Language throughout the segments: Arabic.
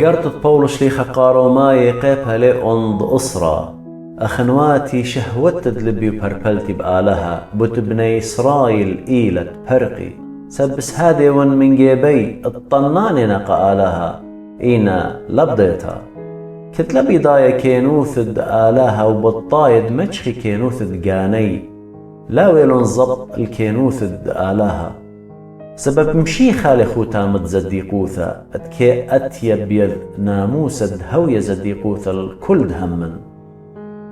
قرطت بولش لي خقارو ما يقيبها لي أند أسرة أخنواتي شهوت تدلبي وبربلتي بآلها بتبني إسرائيل إيلت برقي سبس هادي ون من جيبي الطناني نقا آلها إينا لبضيتها كت لبي ضايا كينوثد آلها وبالطايد مجخي كينوثد قاني لا ويلون زبط الكينوثد آلها سبب مشي خالي خوتا متزديقوثا اتكي اتيب يد ناموسد هوية زديقوثا الكل دهمن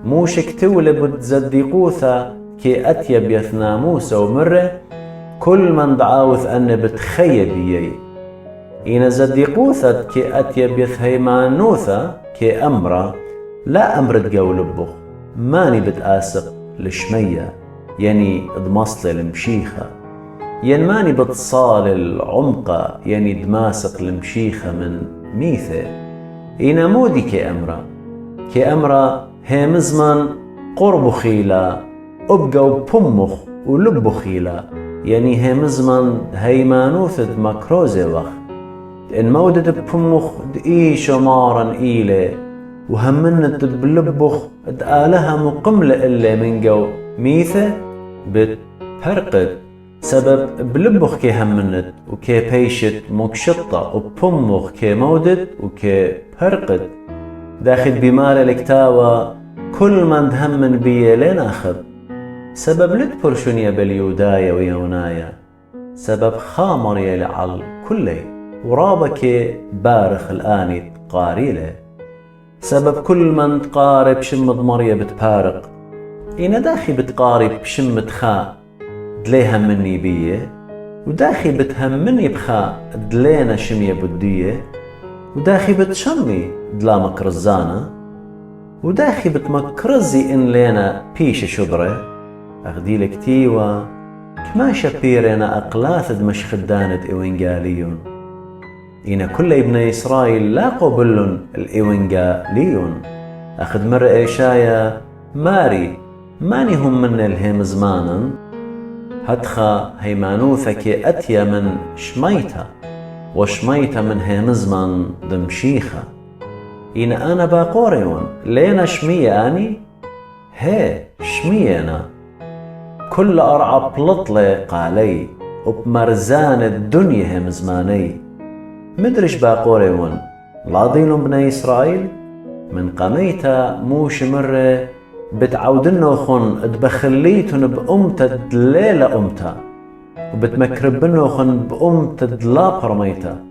موشك تولي بتزديقوثا كي اتيب يث ناموسا ومره كل من دعاوث أن بتخيب يي إن زديقوثا كي اتيب يث هيمانوثا كي أمرا لا أمرد قولبخ ماني بتآسق لشمية يعني ضمصلي المشيخة ين ماني بتصال العمقة يعني دماسق المشيخة من ميثة إنا مودي كي أمرا هي مزمن قرب خيلا أبقى بمخ ولب خيلا يعني هي مزمن هيمانوثد مكروزة وخ إن مودد بمخ دقيش مارن إيلة وهمنت بلبخ دقالها مقملة إلا من جو ميثة بتفرقد سبب بلبخ كي همنت وكي بيشت مكشطة وبمخ كي مودد وكي برقد داخل بمال الكتاوى كل من دهمن بيه لين أخذ سبب لتبرشنيا باليودايا ويونايا سبب خامر يلعل كله ورابك بارخ الآن قاريله سبب كل من تقارب شمد مريا بتبارق إنا داخي بتقارب شمد خاء دليها مني بيه وداخي بتهمني بخاء دلينا شمية بدية وداخي بتشمي دلا مكرزانة وداخي بتمكرزي إن لينا بيش شبرة أخدي لك تيوة كما شبيرنا أقلاث دمش خدانة إوينجاليون إنا كل ابن إسرائيل لا قبلن الإوينجاليون أخد مرة إيشايا ماري ماني هم من الهم زمانا هدخا هيمانوثا كي أتيا من شميتا وشميتا من هيمزمان دمشيخا إن أنا باقوريون لينا شمية أني هي شمية أنا كل أرعى بلطلي قالي وبمرزان الدنيا همزماني مدرش باقوريون لاضيلون بني إسرائيل من قميتا موش مرة بتعودنو خن اتبخليتن بأمتا دليلة أمتا وبتمكربنو خن بأمتا دلا برميتا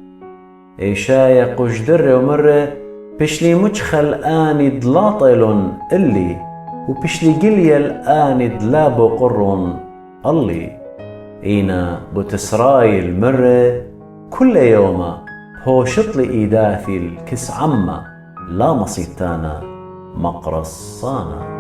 إيشايا قجدر ومرة بشلي مجخل آني دلا طيلون اللي وبشلي قليا الآني دلا بقرون اللي إينا بتسرايل مرة كل يوم هو شطلي إيداثي الكس عما لا مصيتانا مقرصانا